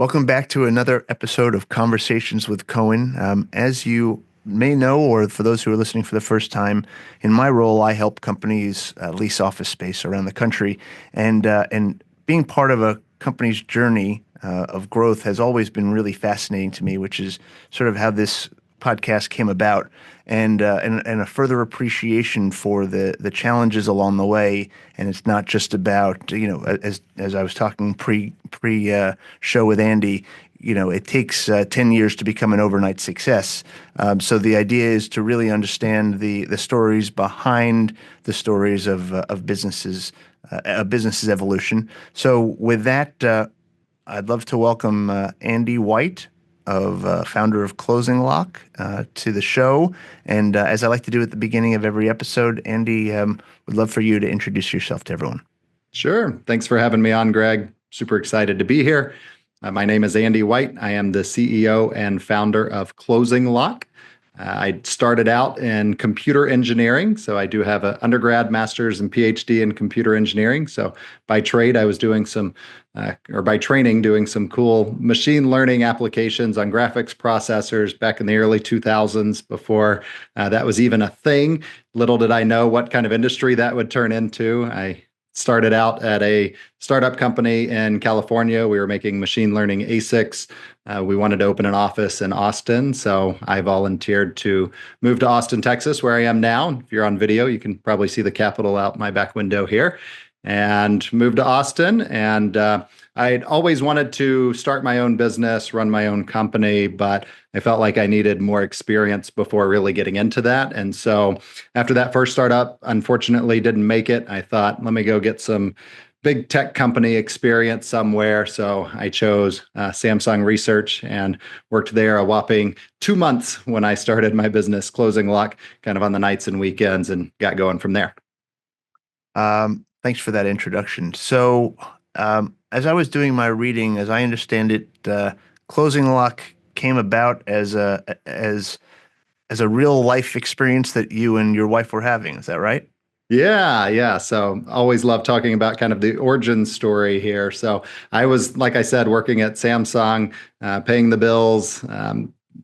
Welcome back to another episode of Conversations with Cohen. As you may know, or for those who are listening for the first time, in my role, I help companies lease office space around the country, and being part of a company's journey of growth has always been really fascinating to me, which is sort of how this podcast came about, and a further appreciation for the challenges along the way. And it's not just about, as I was talking pre show with Andy, it takes 10 years to become an overnight success. So the idea is to really understand the stories behind the stories of businesses, a business's evolution. So with that, I'd love to welcome Andy White, founder of Closinglock, to the show. And as I like to do at the beginning of every episode, Andy, would love for you to introduce yourself to everyone. Sure. Thanks for having me on, Greg. Super excited to be here. My name is Andy White. I am the CEO and founder of Closinglock. I started out in computer engineering, so I do have an undergrad, master's, and PhD in computer engineering. So by trade, I was doing or by training, doing some cool machine learning applications on graphics processors back in the early 2000s before that was even a thing. Little did I know what kind of industry that would turn into. I started out at a startup company in California. We were making machine learning ASICs. We wanted to open an office in Austin. So I volunteered to move to Austin, Texas, where I am now. If you're on video, you can probably see the Capitol out my back window here. And moved to Austin. And I'd always wanted to start my own business, run my own company, but I felt like I needed more experience before really getting into that. And so after that first startup, unfortunately didn't make it. I thought, let me go get some big tech company experience somewhere. So I chose Samsung Research and worked there a whopping 2 months when I started my business, Closinglock, kind of on the nights and weekends, and got going from there. Thanks for that introduction. So, as I was doing my reading, as I understand it, Closinglock came about as a real life experience that you and your wife were having. Is that right? Yeah. So always love talking about kind of the origin story here. So I was, like I said, working at Samsung, paying the bills,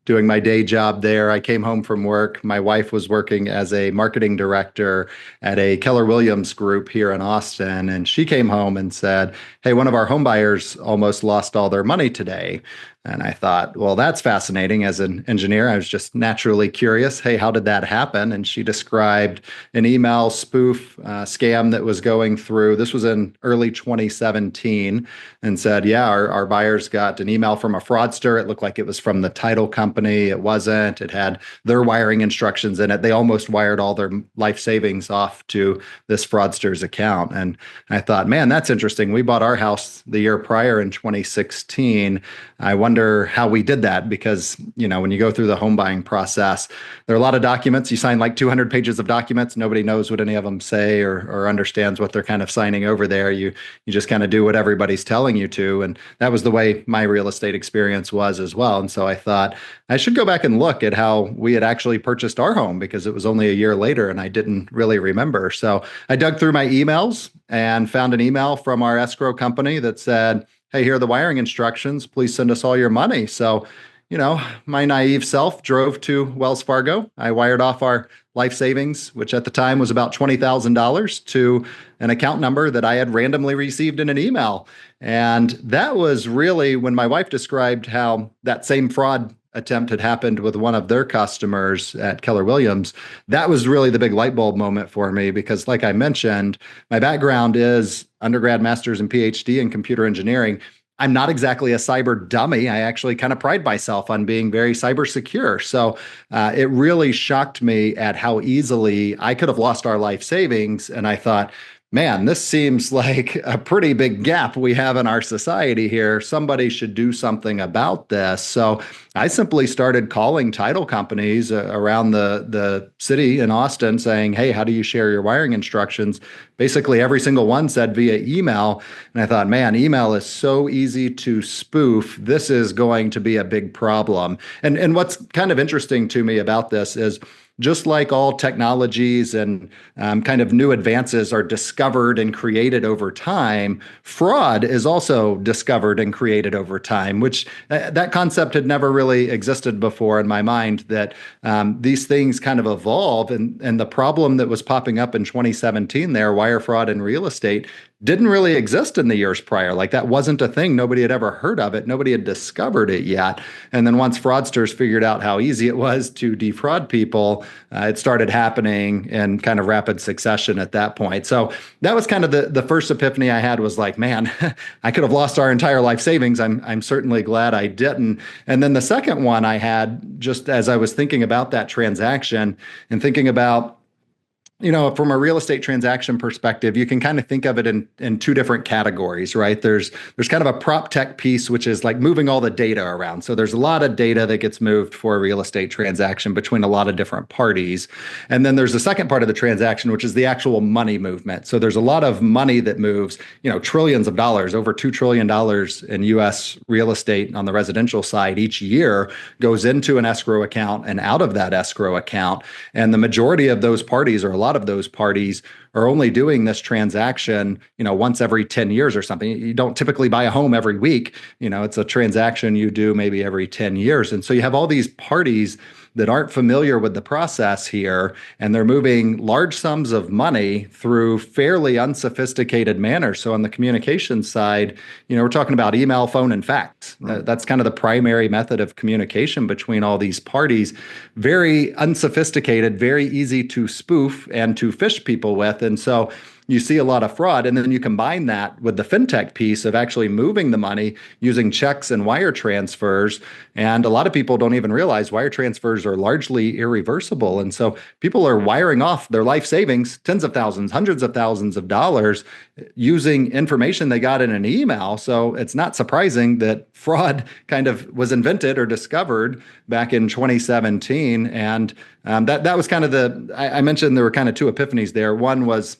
doing my day job there. I came home from work. My wife was working as a marketing director at a Keller Williams group here in Austin. And she came home and said, "Hey, one of our home buyers almost lost all their money today." And I thought, well, that's fascinating. As an engineer, I was just naturally curious. Hey, how did that happen? And she described an email spoof scam that was going through. This was in early 2017, and said, yeah, our buyers got an email from a fraudster. It looked like it was from the title company. It wasn't. It had their wiring instructions in it. They almost wired all their life savings off to this fraudster's account. And I thought, man, that's interesting. We bought our house the year prior in 2016. I wonder how we did that because, when you go through the home buying process, there are a lot of documents. You sign like 200 pages of documents. Nobody knows what any of them say or understands what they're kind of signing over there. You just kind of do what everybody's telling you to. And that was the way my real estate experience was as well. And so I thought I should go back and look at how we had actually purchased our home because it was only a year later and I didn't really remember. So I dug through my emails and found an email from our escrow company that said, "Hey, here are the wiring instructions. Please send us all your money." So, my naive self drove to Wells Fargo. I wired off our life savings, which at the time was about $20,000, to an account number that I had randomly received in an email. And that was really when my wife described how that same fraud attempt had happened with one of their customers at Keller Williams. That was really the big light bulb moment for me because, like I mentioned, my background is undergrad, master's, and PhD in computer engineering. I'm not exactly a cyber dummy. I actually kind of pride myself on being very cyber secure. So it really shocked me at how easily I could have lost our life savings. And I thought, man, this seems like a pretty big gap we have in our society here. Somebody should do something about this. So I simply started calling title companies around the city in Austin saying, "Hey, how do you share your wiring instructions?" Basically, every single one said via email. And I thought, man, email is so easy to spoof. This is going to be a big problem. And what's kind of interesting to me about this is just like all technologies and kind of new advances are discovered and created over time, fraud is also discovered and created over time, which that concept had never really existed before in my mind, that these things kind of evolve. And the problem that was popping up in 2017 there, wire fraud in real estate, didn't really exist in the years prior. Like that wasn't a thing. Nobody had ever heard of it. Nobody had discovered it yet. And then once fraudsters figured out how easy it was to defraud people, it started happening in kind of rapid succession at that point. So that was kind of the first epiphany I had, was like, man, I could have lost our entire life savings. I'm certainly glad I didn't. And then the second one I had, just as I was thinking about that transaction and thinking about, from a real estate transaction perspective, you can kind of think of it in two different categories, right? There's kind of a prop tech piece, which is like moving all the data around. So there's a lot of data that gets moved for a real estate transaction between a lot of different parties. And then there's the second part of the transaction, which is the actual money movement. So there's a lot of money that moves, trillions of dollars, over $2 trillion in US real estate on the residential side each year goes into an escrow account and out of that escrow account. And the majority of those parties, or a lot of those parties, are only doing this transaction, once every 10 years or something. You don't typically buy a home every week. It's a transaction you do maybe every 10 years. And so you have all these parties that aren't familiar with the process here, and they're moving large sums of money through fairly unsophisticated manners. So on the communication side, we're talking about email, phone, and fax. That's kind of the primary method of communication between all these parties. Very unsophisticated, very easy to spoof and to phish people with. And so you see a lot of fraud. And then you combine that with the fintech piece of actually moving the money using checks and wire transfers. And a lot of people don't even realize wire transfers are largely irreversible. And so people are wiring off their life savings, tens of thousands, hundreds of thousands of dollars, using information they got in an email. So it's not surprising that fraud kind of was invented or discovered back in 2017. And that was kind of I mentioned there were kind of two epiphanies there. One was,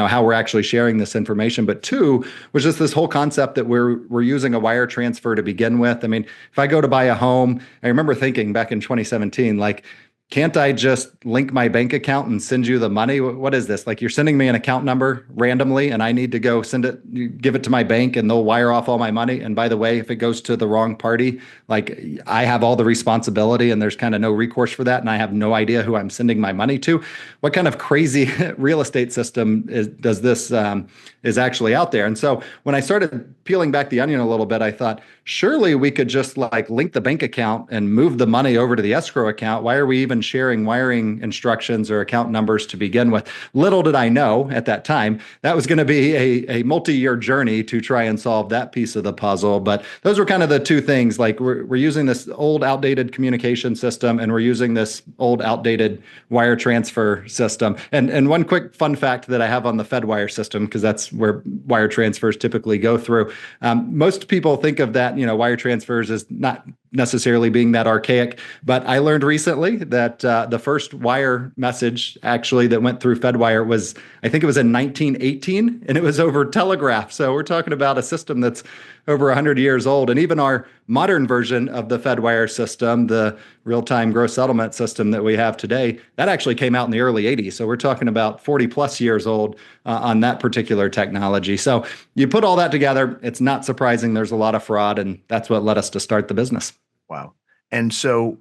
how we're actually sharing this information, but two was just this whole concept that we're using a wire transfer to begin with. I mean, if I go to buy a home, I remember thinking back in 2017, like, can't I just link my bank account and send you the money? What is this? Like, you're sending me an account number randomly and I need to go give it to my bank and they'll wire off all my money. And by the way, if it goes to the wrong party, like, I have all the responsibility and there's kind of no recourse for that. And I have no idea who I'm sending my money to. What kind of crazy real estate system is actually out there? And so when I started peeling back the onion a little bit, I thought, surely we could just like link the bank account and move the money over to the escrow account. Why are we even sharing wiring instructions or account numbers to begin with? Little did I know at that time that was going to be a multi-year journey to try and solve that piece of the puzzle. But those were kind of the two things. Like, we're using this old outdated communication system and we're using this old outdated wire transfer system. And one quick fun fact that I have on the Fedwire system, because that's where wire transfers typically go through. Most people think of that, wire transfers as not necessarily being that archaic, but I learned recently that the first wire message actually that went through Fedwire was, I think it was in 1918, and it was over telegraph. So we're talking about a system that's over 100 years old. And even our modern version of the Fedwire system, the real-time gross settlement system that we have today, that actually came out in the early 80s. So we're talking about 40 plus years old on that particular technology. So you put all that together, it's not surprising there's a lot of fraud, and that's what led us to start the business. Wow. And so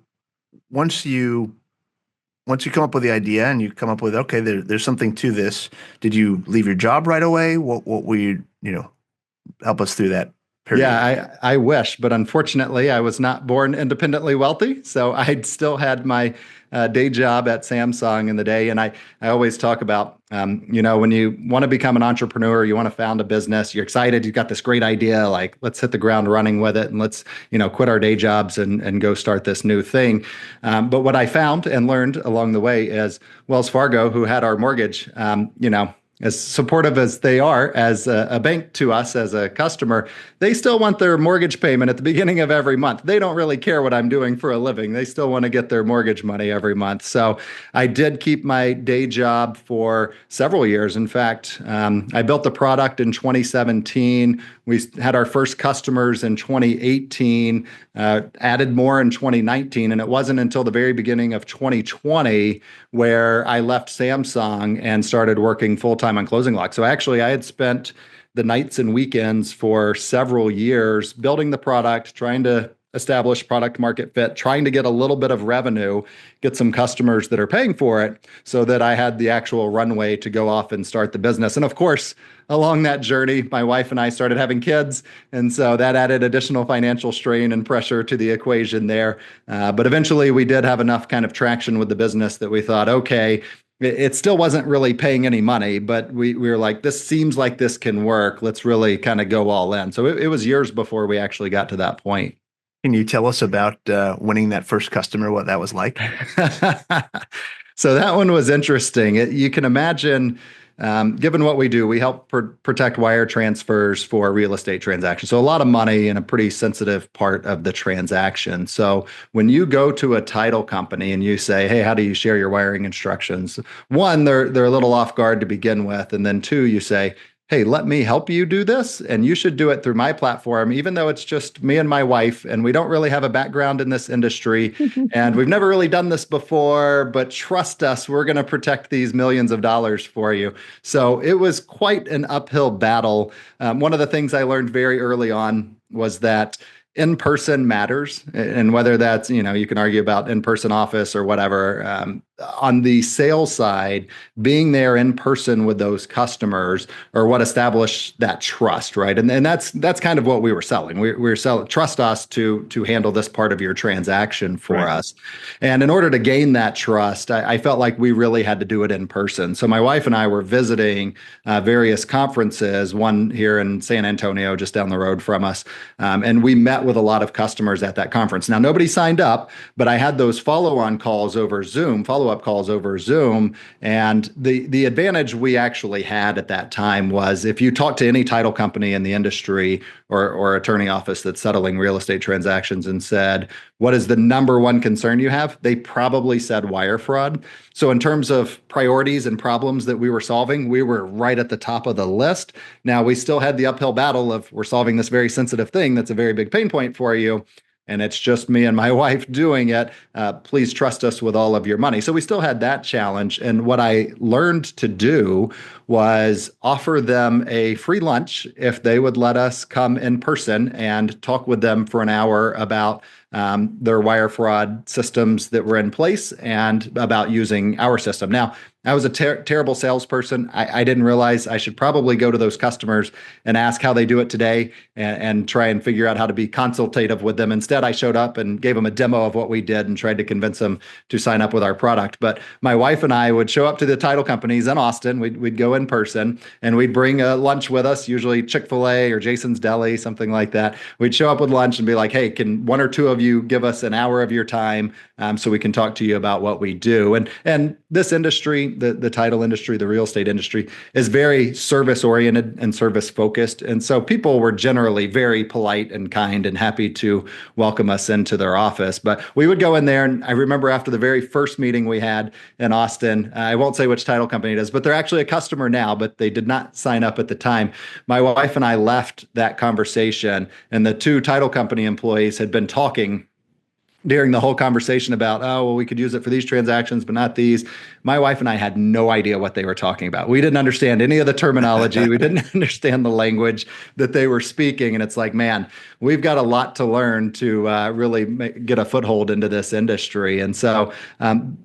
once you come up with the idea and you come up with, okay, there's something to this, did you leave your job right away? What were you, help us through that period? Yeah, I wish, but unfortunately I was not born independently wealthy. So I still had my day job at Samsung in the day. And I always talk about, when you want to become an entrepreneur, you want to found a business, you're excited, you've got this great idea, like, let's hit the ground running with it and let's, quit our day jobs and go start this new thing. But what I found and learned along the way is Wells Fargo, who had our mortgage, as supportive as they are as a bank to us as a customer, they still want their mortgage payment at the beginning of every month. They don't really care what I'm doing for a living. They still want to get their mortgage money every month. So I did keep my day job for several years. In fact, I built the product in 2017. We had our first customers in 2018, added more in 2019. And it wasn't until the very beginning of 2020 where I left Samsung and started working full time on Closinglock. So actually, I had spent the nights and weekends for several years building the product, trying to establish product market fit, trying to get a little bit of revenue, get some customers that are paying for it so that I had the actual runway to go off and start the business. And of course, along that journey, my wife and I started having kids. And so that added additional financial strain and pressure to the equation there. But eventually we did have enough kind of traction with the business that we thought, okay, it still wasn't really paying any money, but we were like, this seems like this can work. Let's really kind of go all in. So it was years before we actually got to that point. Can you tell us about winning that first customer, what that was like? So that one was interesting. You can imagine, given what we do, we help protect wire transfers for real estate transactions. So a lot of money in a pretty sensitive part of the transaction. So when you go to a title company and you say, "Hey, how do you share your wiring instructions?" One, they're a little off guard to begin with, and then two, you say, "Hey, let me help you do this. And you should do it through my platform, even though it's just me and my wife. And we don't really have a background in this industry. And we've never really done this before, but trust us, we're going to protect these millions of dollars for you." So it was quite an uphill battle. One of the things I learned very early on was that in person matters. And whether that's, you can argue about in person office or whatever. On the sales side, being there in person with those customers are what established that trust, right? And that's kind of what we were selling. We were selling, trust us to handle this part of your transaction for us. And in order to gain that trust, I felt like we really had to do it in person. So my wife and I were visiting various conferences, one here in San Antonio, just down the road from us. And we met with a lot of customers at that conference. Now, nobody signed up, but I had those follow-up calls over Zoom. And the advantage we actually had at that time was if you talk to any title company in the industry or attorney office that's settling real estate transactions and said, "What is the number one concern you have?" They probably said wire fraud. So in terms of priorities and problems that we were solving, we were right at the top of the list. Now, we still had the uphill battle of we're solving this very sensitive thing that's a very big pain point for you, and it's just me and my wife doing it. Please trust us with all of your money. So we still had that challenge. And what I learned to do was offer them a free lunch if they would let us come in person and talk with them for an hour about their wire fraud systems that were in place and about using our system. Now, I was a terrible salesperson. I didn't realize I should probably go to those customers and ask how they do it today and try and figure out how to be consultative with them. Instead, I showed up and gave them a demo of what we did and tried to convince them to sign up with our product. But my wife and I would show up to the title companies in Austin. We'd go in person and we'd bring a lunch with us, usually Chick-fil-A or Jason's Deli, something like that. We'd show up with lunch and be like, "Hey, can one or two of you give us an hour of your time so we can talk to you about what we do?" And this industry, the title industry, the real estate industry, is very service oriented and service focused. And so people were generally very polite and kind and happy to welcome us into their office. But we would go in there. And I remember after the very first meeting we had in Austin, I won't say which title company it is, but they're actually a customer now, but they did not sign up at the time. My wife and I left that conversation, and the two title company employees had been talking during the whole conversation about, "Oh, well, we could use it for these transactions, but not these." My wife and I had no idea what they were talking about. We didn't understand any of the terminology. We didn't understand the language that they were speaking. And it's like, man, we've got a lot to learn to really get a foothold into this industry. And so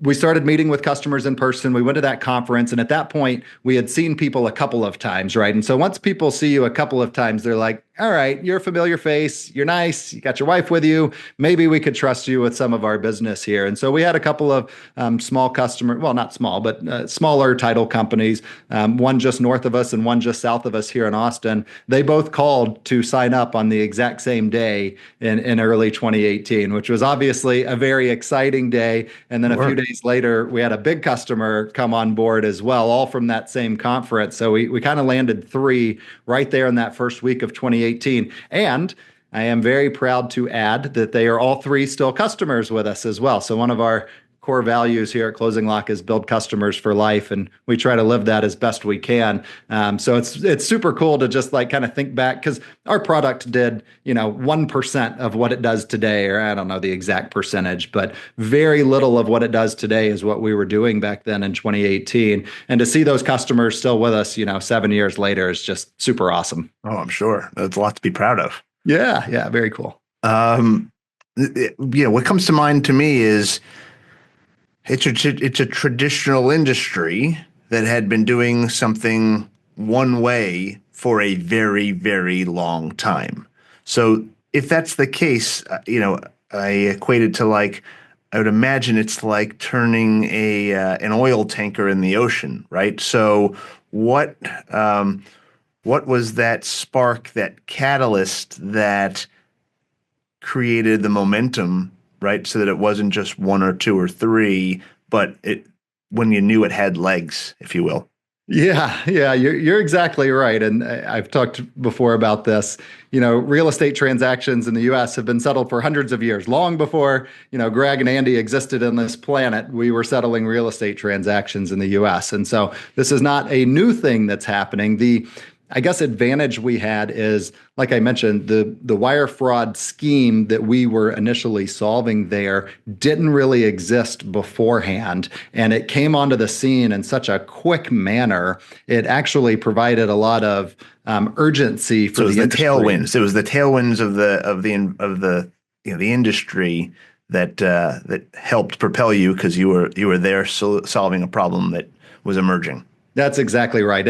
we started meeting with customers in person. We went to that conference. And at that point, we had seen people a couple of times, right? And so once people see you a couple of times, they're like, all right, you're a familiar face. You're nice. You got your wife with you. Maybe we could trust you with some of our business here. And so we had a couple of small customer, well, not small, but smaller title companies, one just north of us and one just south of us here in Austin. They both called to sign up on the exact same day in early 2018, which was obviously a very exciting day. And then a few Sure. days later, we had a big customer come on board as well, all from that same conference. So we kind of landed three right there in that first week of 2018. And I am very proud to add that they are all three still customers with us as well. So one of our core values here at Closinglock is build customers for life, and we try to live that as best we can. So it's super cool to just like kind of think back because our product did 1% of what it does today, or I don't know the exact percentage, but very little of what it does today is what we were doing back then in 2018. And to see those customers still with us, 7 years later is just super awesome. Oh, I'm sure. That's a lot to be proud of. Yeah, yeah, very cool. Um, what comes to mind to me is it's a traditional industry that had been doing something one way for a very, very long time. So if that's the case, I equate it to like I would imagine it's like turning a an oil tanker in the ocean, right? So what what was that spark, that catalyst that created the momentum, right? So that it wasn't just one or two or three, but it when you knew it had legs, if you will. Yeah, yeah, you're exactly right. And I've talked before about this. Real estate transactions in the US have been settled for hundreds of years. Long before, Greg and Andy existed on this planet, we were settling real estate transactions in the US. And so this is not a new thing that's happening. The I guess advantage we had is, like I mentioned, the wire fraud scheme that we were initially solving there didn't really exist beforehand, and it came onto the scene in such a quick manner. It actually provided a lot of urgency So for it was the the industry. tailwinds. It was the tailwinds of the the industry that helped propel you because you were there solving a problem that was emerging. That's exactly right.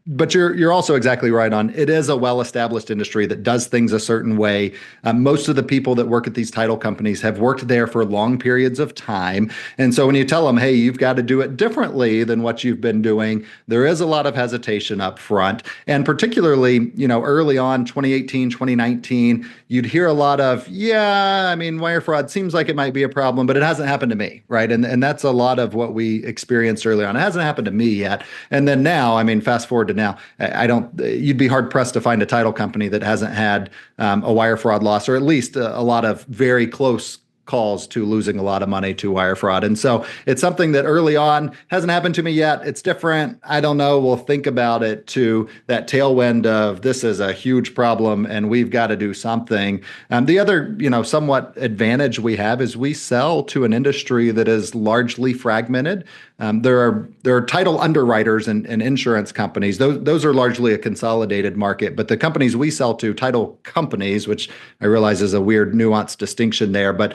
But you're also exactly right on it is a well-established industry that does things a certain way. Most of the people that work at these title companies have worked there for long periods of time. And so when you tell them, hey, you've got to do it differently than what you've been doing, there is a lot of hesitation up front. And particularly, early on, 2018, 2019, you'd hear a lot of, yeah, I mean, wire fraud seems like it might be a problem, but it hasn't happened to me, right? And that's a lot of what we experienced early on. It hasn't happened to me yet. And then now, I mean, fast forward to now, I don't, you'd be hard pressed to find a title company that hasn't had a wire fraud loss, or at least a lot of very close calls to losing a lot of money to wire fraud. And so it's something that early on hasn't happened to me yet. It's different. I don't know. We'll think about it to that tailwind of this is a huge problem and we've got to do something. The other, somewhat advantage we have is we sell to an industry that is largely fragmented. There are title underwriters and insurance companies. Those are largely a consolidated market, but the companies we sell to, title companies, which I realize is a weird nuanced distinction there, but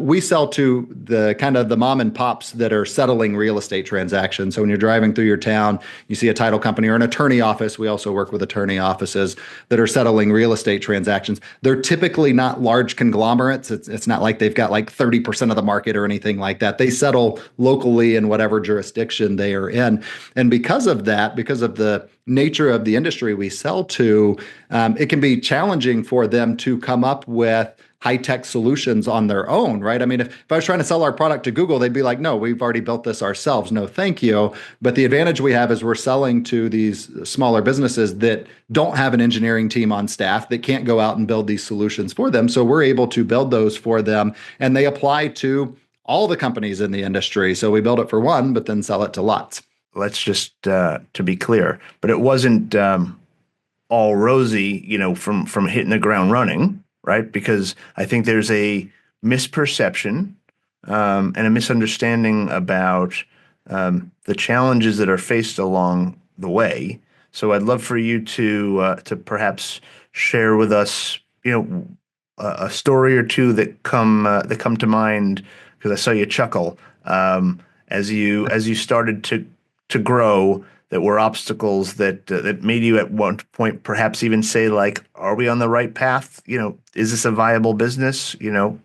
we sell to the kind of the mom and pops that are settling real estate transactions. So when you're driving through your town, you see a title company or an attorney office. We also work with attorney offices that are settling real estate transactions. They're typically not large conglomerates. It's not like they've got like 30% of the market or anything like that. They settle locally in whatever jurisdiction they are in. And because of that, because of the nature of the industry we sell to, it can be challenging for them to come up with high-tech solutions on their own, right? I mean, if I was trying to sell our product to Google, they'd be like, no, we've already built this ourselves. No, thank you. But the advantage we have is we're selling to these smaller businesses that don't have an engineering team on staff that can't go out and build these solutions for them. So we're able to build those for them, and they apply to all the companies in the industry. So we build it for one, but then sell it to lots. Let's just to be clear, but it wasn't all rosy, from hitting the ground running, right? Because I think there's a misperception and a misunderstanding about the challenges that are faced along the way. So I'd love for you to perhaps share with us, a story or two that come to mind because I saw you chuckle as you started to grow. that were obstacles that made you at one point perhaps even say like, are we on the right path? Is this a viable business? So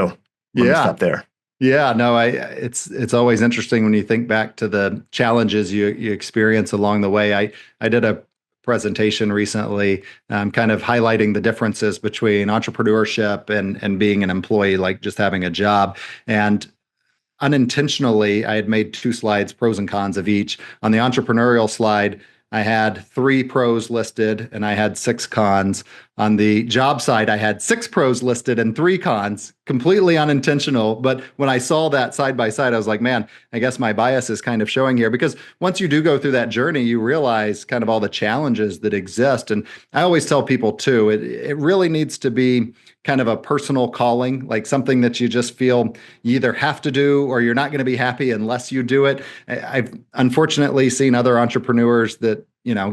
let me Yeah. stop there. Yeah, no, it's always interesting when you think back to the challenges you experience along the way. I did a presentation recently, kind of highlighting the differences between entrepreneurship and being an employee, like just having a job. And unintentionally, I had made two slides, pros and cons of each. On the entrepreneurial slide, I had three pros listed and I had six cons. On the job side, I had six pros listed and three cons, completely unintentional. But when I saw that side by side, I was like, man, I guess my bias is kind of showing here because once you do go through that journey, you realize kind of all the challenges that exist. And I always tell people too, it really needs to be kind of a personal calling, like something that you just feel you either have to do or you're not going to be happy unless you do it. I've unfortunately seen other entrepreneurs that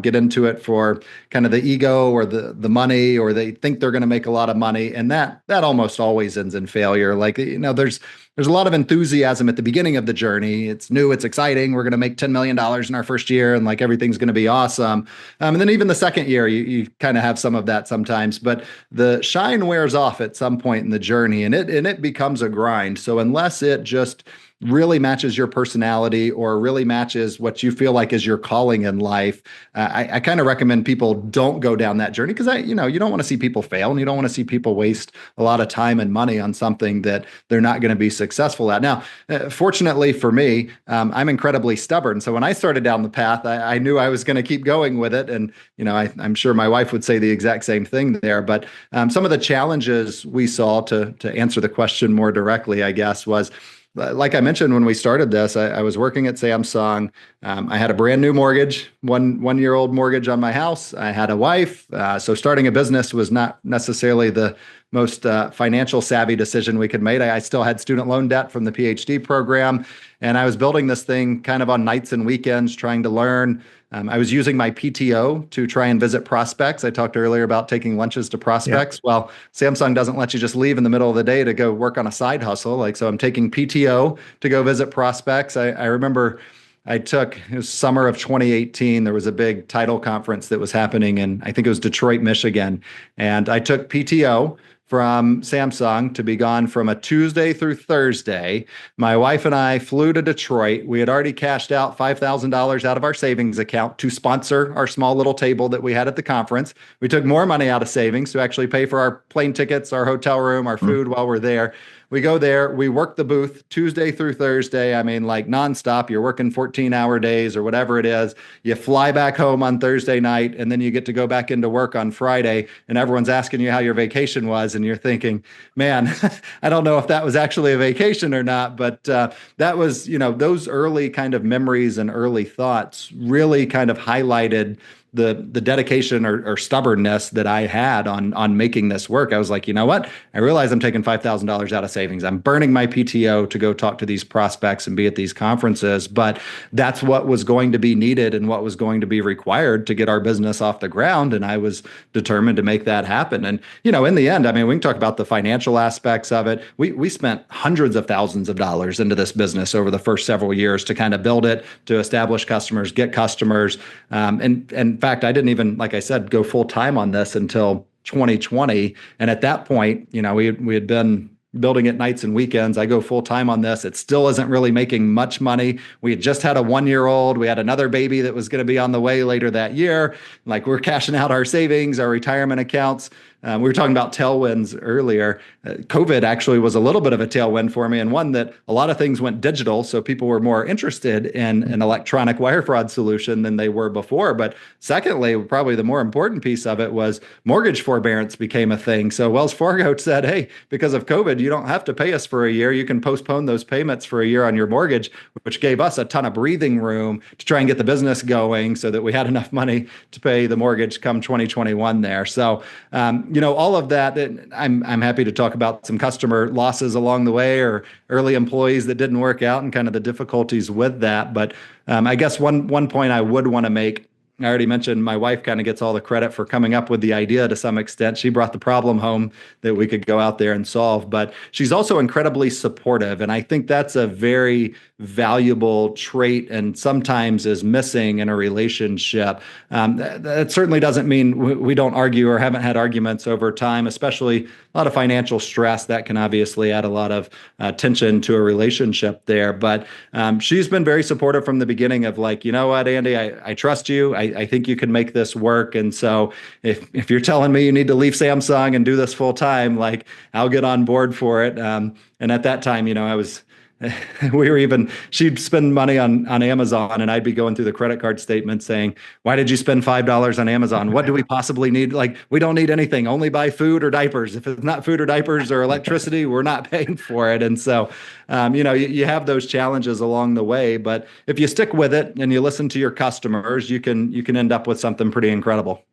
get into it for kind of the ego or the money, or they think they're going to make a lot of money, and that almost always ends in failure. Like there's a lot of enthusiasm at the beginning of the journey. It's new, it's exciting. We're going to make $10 million in our first year, and like everything's going to be awesome. And then even the second year, you kind of have some of that sometimes, but the shine wears off at some point in the journey, and it becomes a grind. So unless it just really matches your personality or really matches what you feel like is your calling in life, I kind of recommend people don't go down that journey because you don't want to see people fail and you don't want to see people waste a lot of time and money on something that they're not going to be successful at. Now, fortunately for me, I'm incredibly stubborn. So when I started down the path, I knew I was going to keep going with it. And, I'm sure my wife would say the exact same thing there. But some of the challenges we saw to answer the question more directly, I guess, was like I mentioned when we started this, I was working at Samsung. I had a brand new mortgage, one-year old mortgage on my house. I had a wife, so starting a business was not necessarily the most financial savvy decision we could make. I still had student loan debt from the Ph.D. program, and I was building this thing kind of on nights and weekends, trying to learn. I was using my PTO to try and visit prospects. I talked earlier about taking lunches to prospects. Yeah. Well, Samsung doesn't let you just leave in the middle of the day to go work on a side hustle. So I'm taking PTO to go visit prospects. I remember it was summer of 2018. There was a big title conference that was happening in, I think it was Detroit, Michigan. And I took PTO from Samsung to be gone from a Tuesday through Thursday. My wife and I flew to Detroit. We had already cashed out $5,000 out of our savings account to sponsor our small little table that we had at the conference. We took more money out of savings to actually pay for our plane tickets, our hotel room, our food while we're there. We go there, we work the booth Tuesday through Thursday. I mean, like nonstop. You're working 14-hour days or whatever it is. You fly back home on Thursday night, and then you get to go back into work on Friday, and everyone's asking you how your vacation was, and you're thinking, man, I don't know if that was actually a vacation or not, but that was, those early kind of memories and early thoughts really kind of highlighted the dedication or stubbornness that I had on making this work. I was like, you know what? I realize I'm taking $5,000 out of savings. I'm burning my PTO to go talk to these prospects and be at these conferences, but that's what was going to be needed and what was going to be required to get our business off the ground. And I was determined to make that happen. And, in the end, I mean, we can talk about the financial aspects of it. We spent hundreds of thousands of dollars into this business over the first several years to kind of build it, to establish customers, get customers. And in fact, I didn't even, like I said, go full time on this until 2020. And at that point, we had been building it nights and weekends. I go full time on this. It still isn't really making much money. We had just had a 1-year-old. We had another baby that was going to be on the way later that year. Like we're cashing out our savings, our retirement accounts. We were talking about tailwinds earlier. COVID actually was a little bit of a tailwind for me, and one that a lot of things went digital. So people were more interested in an electronic wire fraud solution than they were before. But secondly, probably the more important piece of it was mortgage forbearance became a thing. So Wells Fargo said, hey, because of COVID, you don't have to pay us for a year. You can postpone those payments for a year on your mortgage, which gave us a ton of breathing room to try and get the business going so that we had enough money to pay the mortgage come 2021 there. So, all of that, I'm happy to talk about some customer losses along the way or early employees that didn't work out and kind of the difficulties with that. But I guess one point I would want to make I already mentioned my wife kind of gets all the credit for coming up with the idea to some extent. She brought the problem home that we could go out there and solve, but she's also incredibly supportive. And I think that's a very valuable trait and sometimes is missing in a relationship. That certainly doesn't mean we don't argue or haven't had arguments over time, especially a lot of financial stress that can obviously add a lot of tension to a relationship there. But she's been very supportive from the beginning of like, you know what, Andy, I trust you. I think you can make this work. And so if you're telling me you need to leave Samsung and do this full time, like I'll get on board for it. And at that time, I was she'd spend money on Amazon and I'd be going through the credit card statement saying, why did you spend $5 on Amazon? What do we possibly need? Like, we don't need anything, only buy food or diapers. If it's not food or diapers or electricity, we're not paying for it. And so, you have those challenges along the way, but if you stick with it and you listen to your customers, you can end up with something pretty incredible.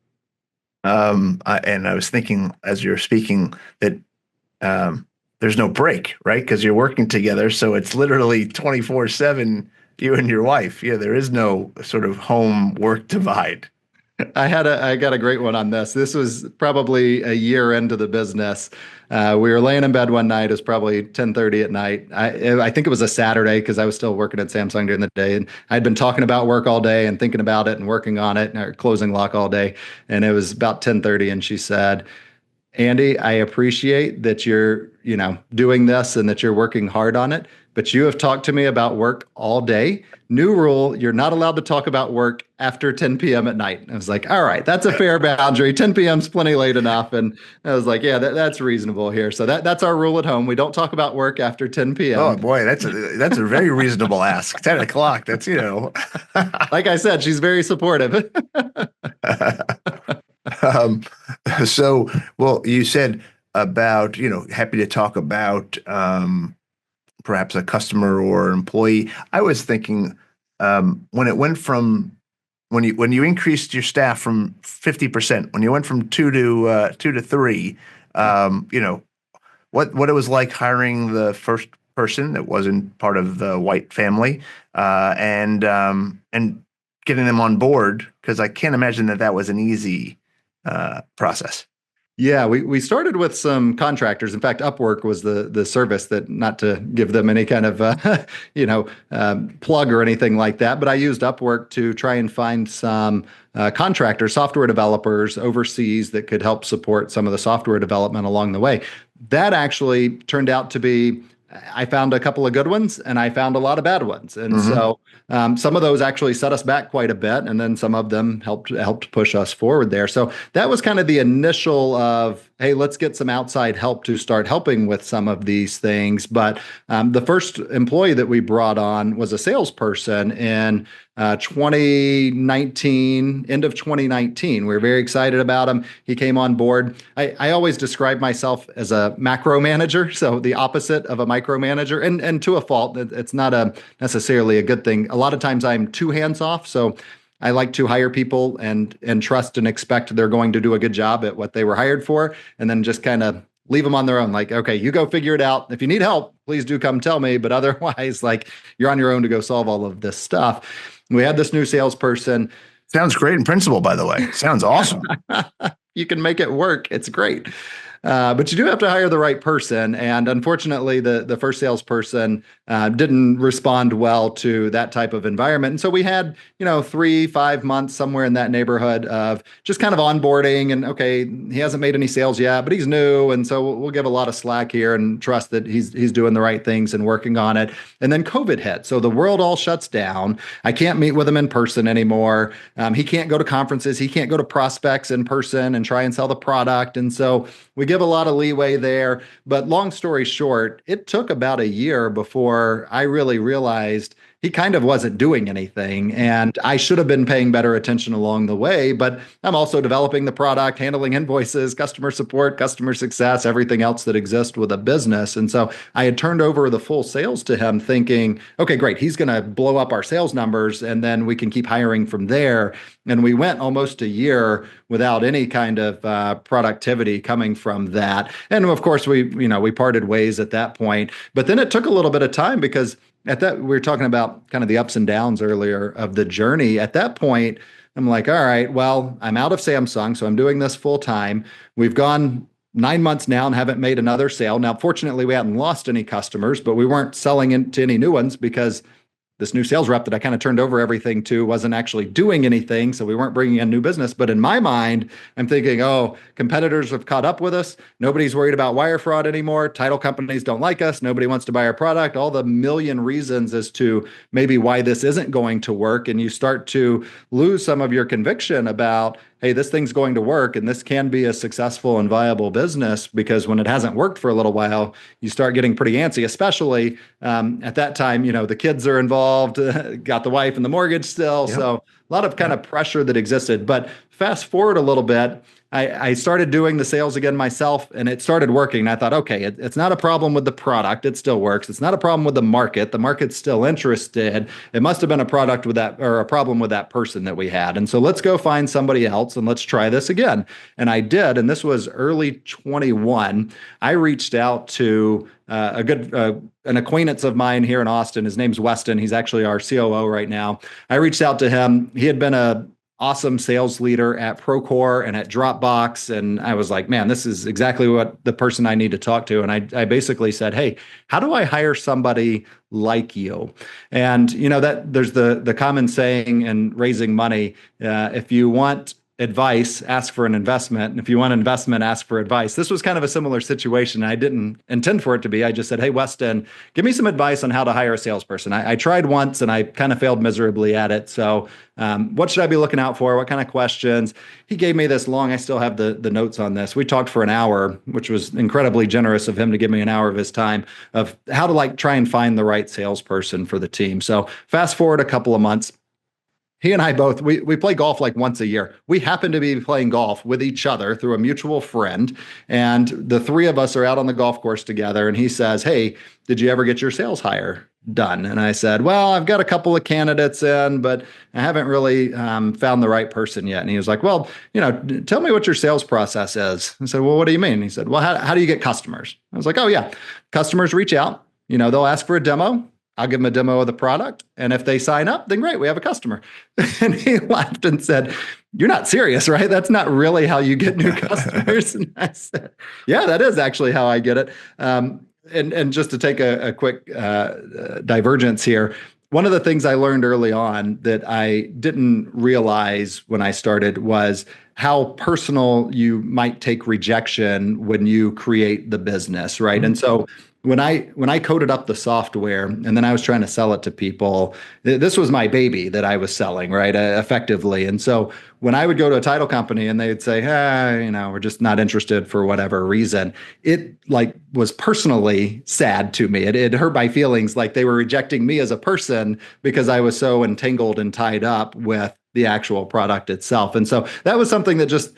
And I was thinking as you're speaking that, there's no break, right? Because you're working together. So it's literally 24/7, you and your wife. Yeah, there is no sort of home work divide. I got a great one on this. This was probably a year into the business. We were laying in bed one night. It was probably 10:30 at night. I think it was a Saturday because I was still working at Samsung during the day, and I'd been talking about work all day and thinking about it and working on it and Closinglock all day. And it was about 10:30, and she said, Andy, I appreciate that you're, doing this and that you're working hard on it, but you have talked to me about work all day. New rule, you're not allowed to talk about work after 10 p.m. at night. I was like, all right, that's a fair boundary. 10 p.m. is plenty late enough. And I was like, yeah, that's reasonable here. So that's our rule at home. We don't talk about work after 10 p.m. Oh boy, that's a very reasonable ask. 10 o'clock. That's, Like I said, she's very supportive. Um, well, you said about, happy to talk about perhaps a customer or employee. I was thinking when it went from when you increased your staff from 50%, when you went from two to three, what it was like hiring the first person that wasn't part of the White family, and getting them on board, because I can't imagine that was an easy process. Yeah, we started with some contractors. In fact, Upwork was the service that, not to give them any kind of plug or anything like that, but I used Upwork to try and find some contractors, software developers overseas that could help support some of the software development along the way. That actually turned out to be, I found a couple of good ones and I found a lot of bad ones. And so some of those actually set us back quite a bit. And then some of them helped push us forward there. So that was kind of the initial of, hey, let's get some outside help to start helping with some of these things. But the first employee that we brought on was a salesperson in 2019, end of 2019. We were very excited about him. He came on board. I always describe myself as a macro manager, so the opposite of a micromanager, and to a fault. It's not necessarily a good thing. A lot of times I'm too hands off, so I like to hire people and trust and expect they're going to do a good job at what they were hired for, and then just kind of leave them on their own. Like, okay, you go figure it out. If you need help, please do come tell me. But otherwise, like, you're on your own to go solve all of this stuff. We had this new salesperson. Sounds great in principle, by the way. Sounds awesome. You can make it work. It's great. But you do have to hire the right person. And unfortunately, the first salesperson didn't respond well to that type of environment. And so we had, 3-5 months, somewhere in that neighborhood, of just kind of onboarding. And okay, he hasn't made any sales yet, but he's new. And so we'll give a lot of slack here and trust that he's doing the right things and working on it. And then COVID hit. So the world all shuts down. I can't meet with him in person anymore. He can't go to conferences. He can't go to prospects in person and try and sell the product. And so we give a lot of leeway there. But long story short, it took about a year before I really realized he kind of wasn't doing anything. And I should have been paying better attention along the way. But I'm also developing the product, handling invoices, customer support, customer success, everything else that exists with a business. And so I had turned over the full sales to him thinking, okay, great, he's going to blow up our sales numbers and then we can keep hiring from there. And we went almost a year without any kind of productivity coming from that. And of course, we parted ways at that point. But then it took a little bit of time, because at that, we were talking about kind of the ups and downs earlier of the journey. At that point, I'm like, all right, well, I'm out of Samsung, so I'm doing this full time. We've gone 9 months now and haven't made another sale. Now, fortunately, we hadn't lost any customers, but we weren't selling into any new ones because this new sales rep that I kind of turned over everything to wasn't actually doing anything. So we weren't bringing in new business. But in my mind, I'm thinking, oh, competitors have caught up with us. Nobody's worried about wire fraud anymore. Title companies don't like us. Nobody wants to buy our product. All the million reasons as to maybe why this isn't going to work. And you start to lose some of your conviction about, hey, this thing's going to work and this can be a successful and viable business, because when it hasn't worked for a little while, you start getting pretty antsy, especially at that time, the kids are involved, got the wife and the mortgage still. Yep. So a lot of kind of pressure that existed. But fast forward a little bit, I started doing the sales again myself, and it started working. And I thought, okay, it's not a problem with the product. It still works. It's not a problem with the market. The market's still interested. It must have been a product with that, or a problem with that person that we had. And so let's go find somebody else and let's try this again. And I did. And this was early 21. I reached out to an acquaintance of mine here in Austin. His name's Weston. He's actually our COO right now. I reached out to him. He had been a awesome sales leader at Procore and at Dropbox. And I was like, man, this is exactly what the person I need to talk to. And I basically said, hey, how do I hire somebody like you? And that there's the common saying in raising money, if you want advice, ask for an investment. And if you want investment, ask for advice. This was kind of a similar situation. I didn't intend for it to be. I just said, hey, Weston, give me some advice on how to hire a salesperson. I tried once and I kind of failed miserably at it. So what should I be looking out for? What kind of questions? He gave me this long, I still have the notes on this. We talked for an hour, which was incredibly generous of him to give me an hour of his time, of how to try and find the right salesperson for the team. So fast forward a couple of months. He and I both, we play golf like once a year. We happen to be playing golf with each other through a mutual friend. And the three of us are out on the golf course together. And he says, hey, did you ever get your sales hire done? And I said, well, I've got a couple of candidates in, but I haven't really found the right person yet. And he was like, well, tell me what your sales process is. I said, well, what do you mean? He said, well, how do you get customers? I was like, oh, yeah. Customers reach out. They'll ask for a demo. I'll give them a demo of the product. And if they sign up, then great, we have a customer. And he laughed and said, you're not serious, right? That's not really how you get new customers. And I said, yeah, that is actually how I get it. And just to take a quick divergence here, one of the things I learned early on that I didn't realize when I started was how personal you might take rejection when you create the business, right? Mm-hmm. And so when I coded up the software and then I was trying to sell it to people, this was my baby that I was selling, right? Effectively. And so when I would go to a title company and they'd say, hey, we're just not interested for whatever reason, it was personally sad to me. It hurt my feelings, like they were rejecting me as a person because I was so entangled and tied up with the actual product itself. And so that was something that just,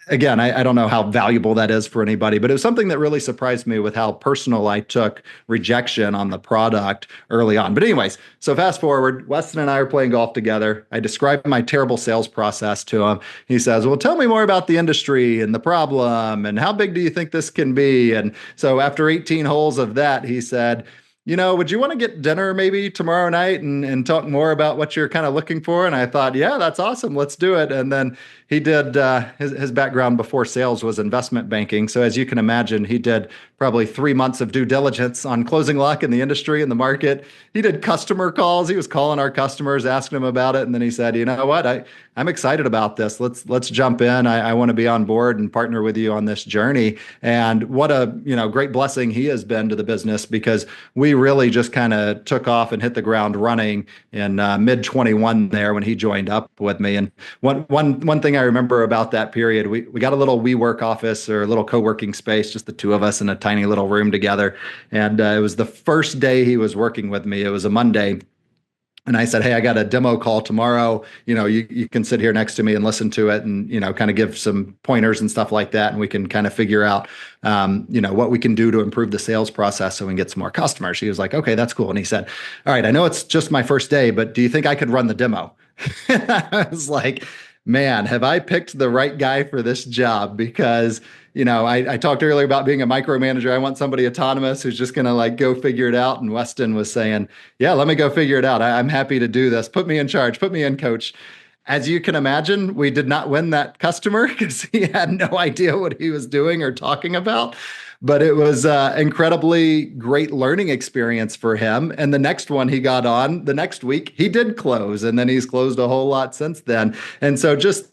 again, I don't know how valuable that is for anybody, but it was something that really surprised me with how personal I took rejection on the product early on. But anyways, so fast forward, Weston and I are playing golf together. I described my terrible sales process to him. He says, well, tell me more about the industry and the problem and how big do you think this can be? And so after 18 holes of that, he said, would you want to get dinner maybe tomorrow night and talk more about what you're kind of looking for? And I thought, yeah, that's awesome. Let's do it. And then he did, his background before sales was investment banking. So as you can imagine, he did probably 3 months of due diligence on Closinglock in the industry and the market. He did customer calls. He was calling our customers, asking them about it. And then he said, you know what, I'm excited about this. Let's jump in. I want to be on board and partner with you on this journey. And what a great blessing he has been to the business, because we really just kind of took off and hit the ground running in mid 21 there when he joined up with me. And one thing I remember about that period, we got a little WeWork office, or a little co-working space, just the two of us in a tiny little room together. And it was the first day he was working with me. It was a Monday. And I said, hey, I got a demo call tomorrow. You can sit here next to me and listen to it and, kind of give some pointers and stuff like that. And we can kind of figure out, what we can do to improve the sales process so we can get some more customers. He was like, okay, that's cool. And he said, all right, I know it's just my first day, but do you think I could run the demo? I was like, man, have I picked the right guy for this job? Because, I talked earlier about being a micromanager. I want somebody autonomous who's just going to go figure it out. And Weston was saying, yeah, let me go figure it out. I'm happy to do this. Put me in charge. Put me in, coach. As you can imagine, we did not win that customer because he had no idea what he was doing or talking about. But it was incredibly great learning experience for him. And the next one he got on the next week, he did close. And then he's closed a whole lot since then. And so just,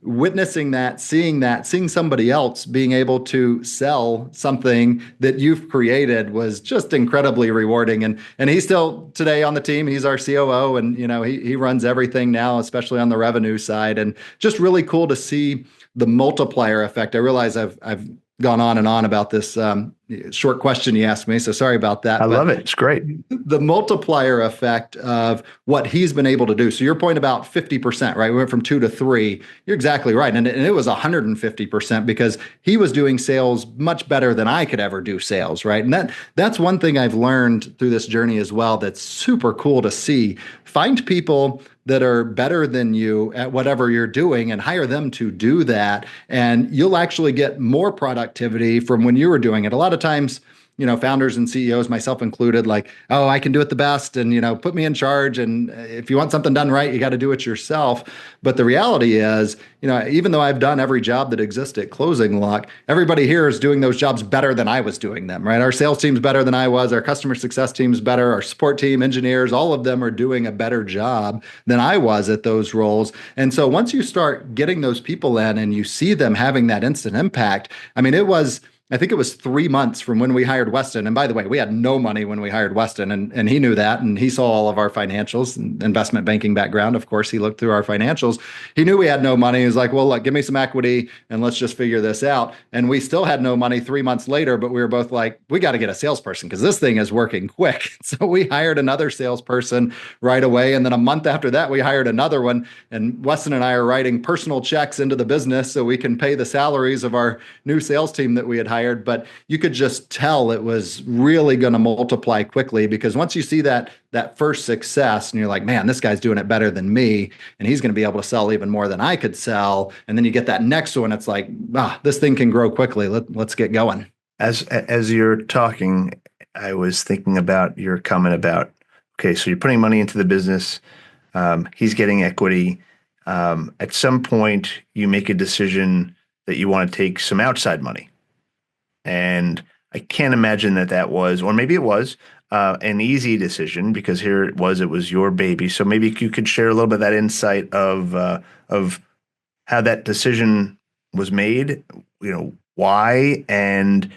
witnessing that, seeing somebody else being able to sell something that you've created was just incredibly rewarding. And he's still today on the team. He's our COO, and he runs everything now, especially on the revenue side. And just really cool to see the multiplier effect. I realize I've gone on and on about this short question you asked me, so sorry about that. I love it. It's great. The multiplier effect of what he's been able to do. So your point about 50%, right? We went from 2 to 3. You're exactly right. And it was 150% because he was doing sales much better than I could ever do sales, right? And that's one thing I've learned through this journey as well that's super cool to see. Find people that are better than you at whatever you're doing and hire them to do that. And you'll actually get more productivity from when you were doing it. A lot of times, founders and CEOs, myself included, like, oh, I can do it the best, and put me in charge. And if you want something done right, you got to do it yourself. But the reality is, even though I've done every job that exists at Closinglock, everybody here is doing those jobs better than I was doing them, right? Our sales team's better than I was, our customer success team's better, our support team, engineers, all of them are doing a better job than I was at those roles. And so once you start getting those people in and you see them having that instant impact, I think it was 3 months from when we hired Weston. And by the way, we had no money when we hired Weston, and he knew that, and he saw all of our financials, investment banking background. Of course, he looked through our financials. He knew we had no money. He was like, well, look, give me some equity and let's just figure this out. And we still had no money 3 months later, but we were both like, we got to get a salesperson because this thing is working quick. So we hired another salesperson right away. And then a month after that, we hired another one. And Weston and I are writing personal checks into the business so we can pay the salaries of our new sales team that we had hired. But you could just tell it was really going to multiply quickly, because once you see that first success and you're like, man, this guy's doing it better than me, and he's going to be able to sell even more than I could sell. And then you get that next one, it's like, this thing can grow quickly. Let's get going. As you're talking, I was thinking about your comment about, okay, so you're putting money into the business. He's getting equity. At some point, you make a decision that you want to take some outside money. And I can't imagine that was, or maybe it was, an easy decision, because here it was your baby. So maybe you could share a little bit of that insight of how that decision was made, why, and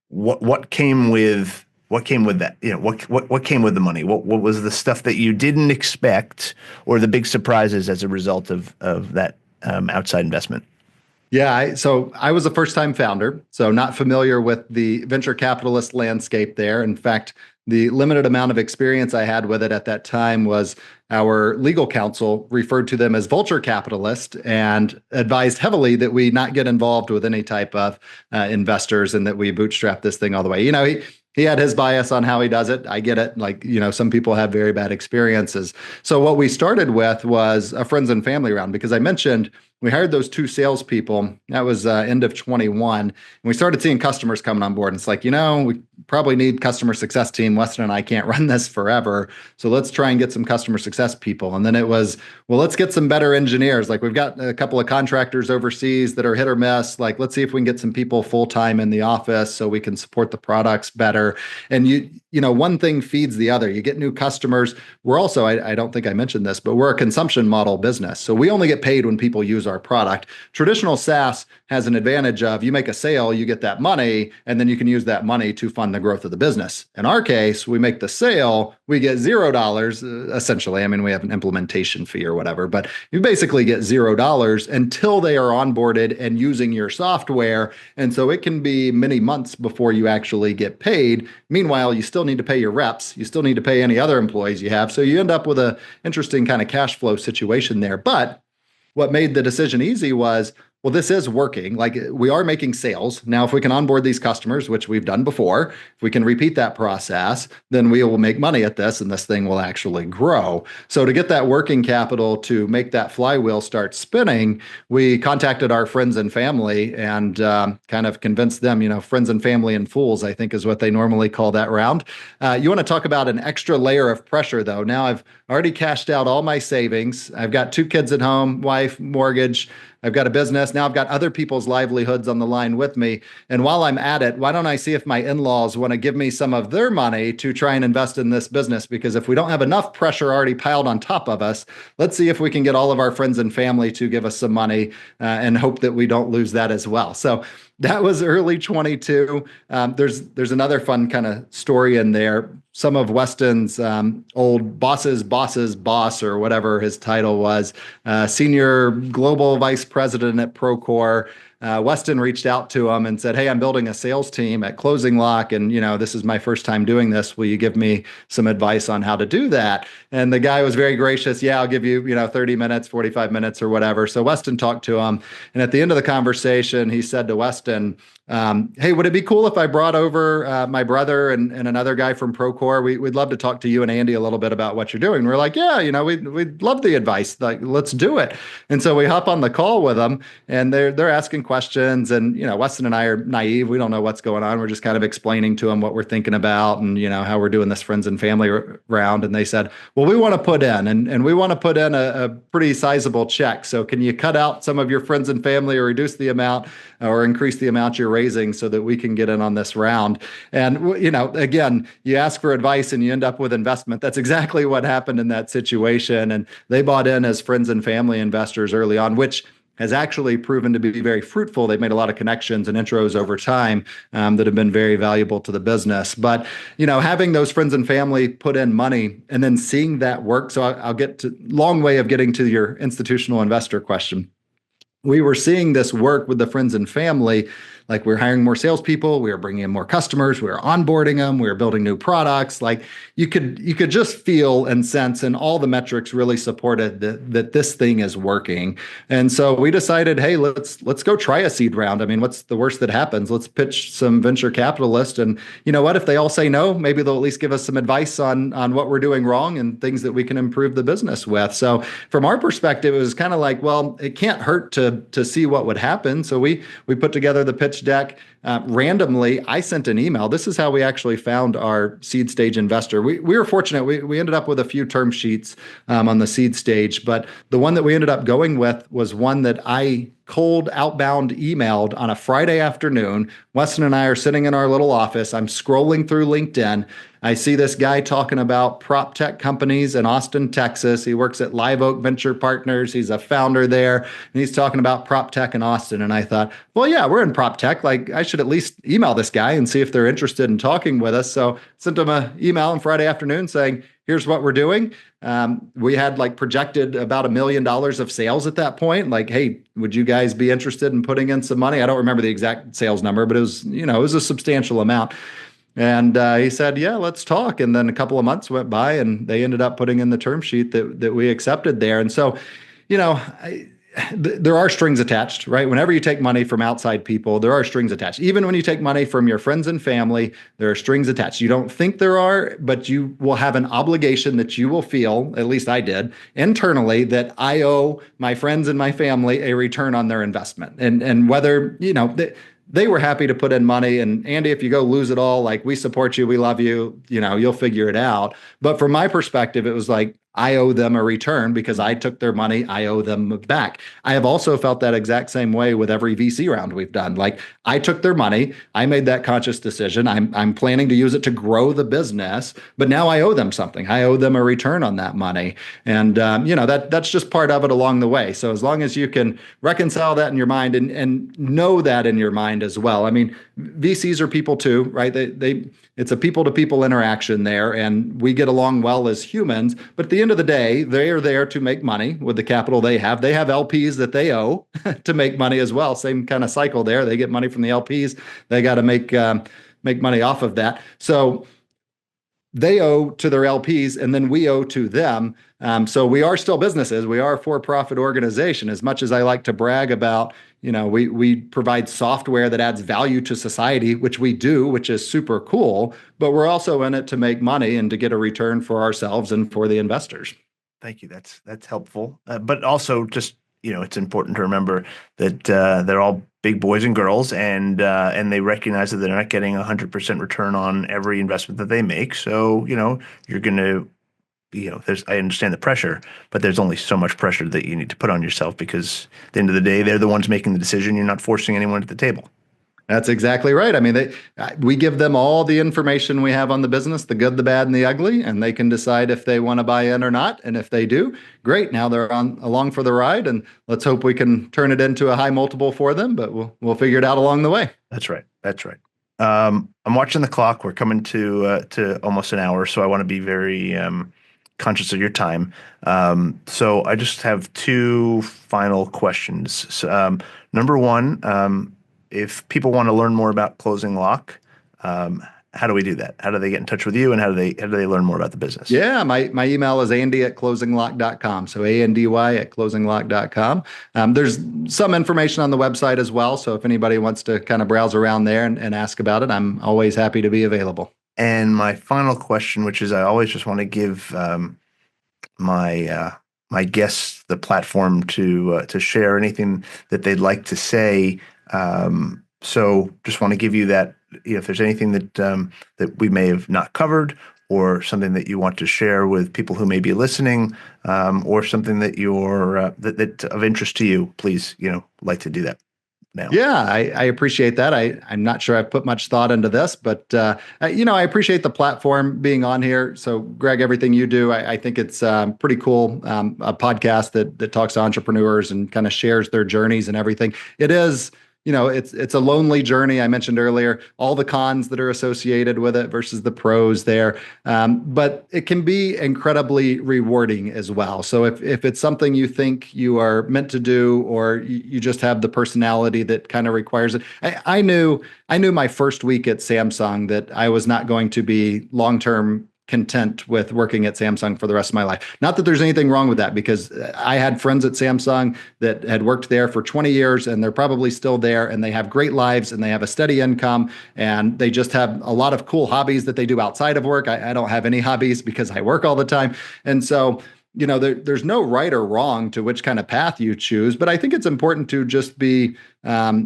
what came with that, what came with the money, what was the stuff that you didn't expect, or the big surprises as a result of that outside investment. Yeah, so I was a first-time founder, so not familiar with the venture capitalist landscape there. In fact, the limited amount of experience I had with it at that time was our legal counsel referred to them as vulture capitalist and advised heavily that we not get involved with any type of investors, and that we bootstrap this thing all the way. He had his bias on how he does it. I get it. Like, some people have very bad experiences. So what we started with was a friends and family round, because I mentioned we hired those 2 salespeople. That was end of 21. And we started seeing customers coming on board. And it's like, we probably need customer success team. Weston and I can't run this forever. So let's try and get some customer success people. And then it was, well, let's get some better engineers. Like, we've got a couple of contractors overseas that are hit or miss. Like, let's see if we can get some people full-time in the office so we can support the products better. And one thing feeds the other. You get new customers. We're also, I don't think I mentioned this, but we're a consumption model business. So we only get paid when people use our product. Traditional SaaS has an advantage of, you make a sale, you get that money, and then you can use that money to fund the growth of the business. In our case, we make the sale, we get $0 essentially. I mean, we have an implementation fee or whatever, but you basically get $0 until they are onboarded and using your software. And so it can be many months before you actually get paid. Meanwhile, you still need to pay your reps. You still need to pay any other employees you have. So you end up with an interesting kind of cash flow situation there. But what made the decision easy was, well, this is working. Like we are making sales. Now, if we can onboard these customers, which we've done before, if we can repeat that process, then we will make money at this and this thing will actually grow. So to get that working capital to make that flywheel start spinning, we contacted our friends and family and kind of convinced them, friends and family and fools, I think is what they normally call that round. You want to talk about an extra layer of pressure, though. Now I've already cashed out all my savings. I've got 2 kids at home, wife, mortgage. I've got a business. Now I've got other people's livelihoods on the line with me. And while I'm at it, why don't I see if my in-laws want to give me some of their money to try and invest in this business? Because if we don't have enough pressure already piled on top of us, let's see if we can get all of our friends and family to give us some money and hope that we don't lose that as well. So that was early 22. There's another fun kind of story in there. Some of Weston's old boss's boss, or whatever his title was, senior global vice president at Procore. Weston reached out to him and said, "Hey, I'm building a sales team at Closinglock, and this is my first time doing this. Will you give me some advice on how to do that?" And the guy was very gracious. "Yeah, I'll give you 30 minutes, 45 minutes, or whatever." So Weston talked to him, and at the end of the conversation, he said to Weston, "Hey, would it be cool if I brought over my brother and another guy from Procore? We'd love to talk to you and Andy a little bit about what you're doing." And we're like, "Yeah, we'd love the advice. Like, let's do it." And so we hop on the call with them, and they're asking questions. And Weston and I are naive. We don't know what's going on. We're just kind of explaining to them what we're thinking about and how we're doing this friends and family round. And they said, "Well, we want to put in, and we want to put in a pretty sizable check. So can you cut out some of your friends and family, or reduce the amount, or increase the amount you're raising so that we can get in on this round?" And again, you ask for advice and you end up with investment. That's exactly what happened in that situation. And they bought in as friends and family investors early on, which has actually proven to be very fruitful. They've made a lot of connections and intros over time that have been very valuable to the business. But having those friends and family put in money and then seeing that work. So I'll get to long way of getting to your institutional investor question. We were seeing this work with the friends and family. Like, we're hiring more salespeople, we were bringing in more customers, we were onboarding them, we were building new products. Like, you could just feel and sense, and all the metrics really supported that this thing is working. And so we decided, hey, let's go try a seed round. I mean, what's the worst that happens? Let's pitch some venture capitalists, and you know what? If they all say no, maybe they'll at least give us some advice on what we're doing wrong and things that we can improve the business with. So from our perspective, it was kind of like, well, it can't hurt to see what would happen. So we put together the pitch deck. Randomly, I sent an email. This is how we actually found our seed stage investor. We were fortunate. We ended up with a few term sheets on the seed stage, but the one that we ended up going with was one that I cold outbound emailed on a Friday afternoon. Weston and I are sitting in our little office. I'm scrolling through LinkedIn. I see this guy talking about prop tech companies in Austin, Texas. He works at Live Oak Venture Partners. He's a founder there, and he's talking about prop tech in Austin. And I thought, well, yeah, we're in prop tech. Like, I should at least email this guy and see if they're interested in talking with us. So sent him an email on Friday afternoon saying, here's what we're doing. We had projected about $1 million of sales at that point. Like, hey, would you guys be interested in putting in some money? I don't remember the exact sales number, but it was a substantial amount. And he said, yeah, let's talk. And then a couple of months went by, and they ended up putting in the term sheet that we accepted there. And so, there are strings attached, right? Whenever you take money from outside people, there are strings attached. Even when you take money from your friends and family, there are strings attached. You don't think there are, but you will have an obligation that you will feel, at least I did, internally, that I owe my friends and my family a return on their investment. And whether, they were happy to put in money. And Andy, if you go lose it all, like, we support you, we love you, you'll figure it out. But from my perspective, it was like, I owe them a return because I took their money. I owe them back. I have also felt that exact same way with every VC round we've done. Like, I took their money. I made that conscious decision. I'm planning to use it to grow the business, but now I owe them something. I owe them a return on that money. And, that's just part of it along the way. So as long as you can reconcile that in your mind and know that in your mind as well. I mean, VCs are people too, right? It's a people-to-people interaction there, and we get along well as humans. But at the end of the day, they are there to make money with the capital they have. They have LPs that they owe to make money as well. Same kind of cycle there. They get money from the LPs. They got to make money off of that. So they owe to their LPs, and then we owe to them. So we are still businesses. We are a for-profit organization. As much as I like to brag about, we provide software that adds value to society, which we do, which is super cool, but we're also in it to make money and to get a return for ourselves and for the investors. Thank you. That's helpful. But also, just it's important to remember that they're all big boys and girls, and they recognize that they're not getting 100% return on every investment that they make. So you're going to there's I understand the pressure, but there's only so much pressure that you need to put on yourself because at the end of the day, they're the ones making the decision. You're not forcing anyone at the table. That's exactly right. I mean, we give them all the information we have on the business, the good, the bad, and the ugly, and they can decide if they want to buy in or not. And if they do, great. Now they're on along for the ride, and let's hope we can turn it into a high multiple for them. But we'll figure it out along the way. That's right. That's right. I'm watching the clock. We're coming to almost an hour, so I want to be very conscious of your time. So I just have two final questions. So, number one, if people want to learn more about Closinglock, how do we do that? How do they get in touch with you, and how do they learn more about the business? Yeah, my email is andy@closinglock.com. So ANDY@closinglock.com. There's some information on the website as well. So if anybody wants to kind of browse around there and ask about it, I'm always happy to be available. And my final question, which is I always just want to give my guests the platform to share anything that they'd like to say. So just want to give you that, if there's anything that we may have not covered, or something that you want to share with people who may be listening, or something that you're that of interest to you, please, like to do that now. Yeah, I appreciate that. I'm not sure I've put much thought into this, but I appreciate the platform being on here. So, Greg, everything you do, I think it's pretty cool. A podcast that talks to entrepreneurs and kind of shares their journeys and everything. It is. It's a lonely journey. I mentioned earlier all the cons that are associated with it versus the pros there, but it can be incredibly rewarding as well. So if it's something you think you are meant to do, or you just have the personality that kind of requires it, I knew my first week at Samsung that I was not going to be long term content with working at Samsung for the rest of my life. Not that there's anything wrong with that, because I had friends at Samsung that had worked there for 20 years, and they're probably still there, and they have great lives, and they have a steady income, and they just have a lot of cool hobbies that they do outside of work. I don't have any hobbies because I work all the time. And so there's no right or wrong to which kind of path you choose, but I think it's important to just be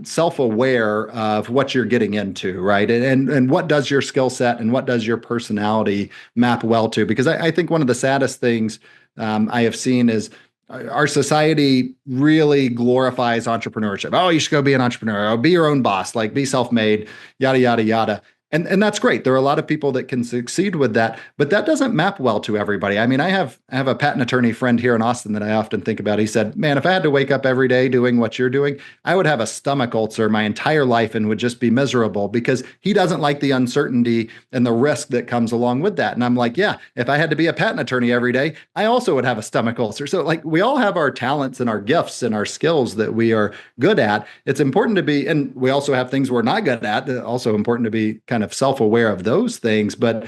self-aware of what you're getting into, right? And what does your skill set and what does your personality map well to? Because I think one of the saddest things I have seen is our society really glorifies entrepreneurship. Oh, you should go be an entrepreneur. Oh, be your own boss, like be self-made, yada, yada, yada. And that's great. There are a lot of people that can succeed with that, but that doesn't map well to everybody. I mean, I have a patent attorney friend here in Austin that I often think about. He said, "Man, if I had to wake up every day doing what you're doing, I would have a stomach ulcer my entire life and would just be miserable," because he doesn't like the uncertainty and the risk that comes along with that. And I'm like, yeah, if I had to be a patent attorney every day, I also would have a stomach ulcer. So like we all have our talents and our gifts and our skills that we are good at. It's important to be, and we also have things we're not good at. Also important to be kind of self-aware of those things, but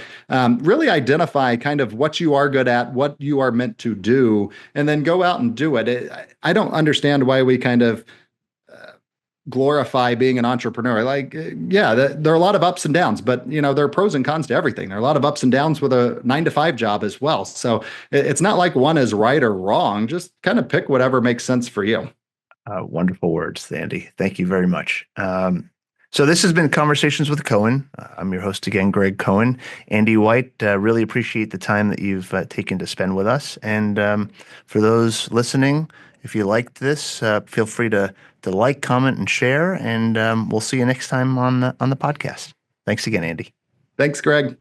really identify kind of what you are good at, what you are meant to do, and then go out and do it. I don't understand why we kind of glorify being an entrepreneur. Like, yeah, there are a lot of ups and downs, but there are pros and cons to everything. There are a lot of ups and downs with a 9 to 5 job as well. So it's not like one is right or wrong. Just kind of pick whatever makes sense for you. Wonderful words, Andy. Thank you very much. So this has been Conversations with Cohen. I'm your host again, Greg Cohen. Andy White, really appreciate the time that you've taken to spend with us. And for those listening, if you liked this, feel free to like, comment, and share. And we'll see you next time on the podcast. Thanks again, Andy. Thanks, Greg.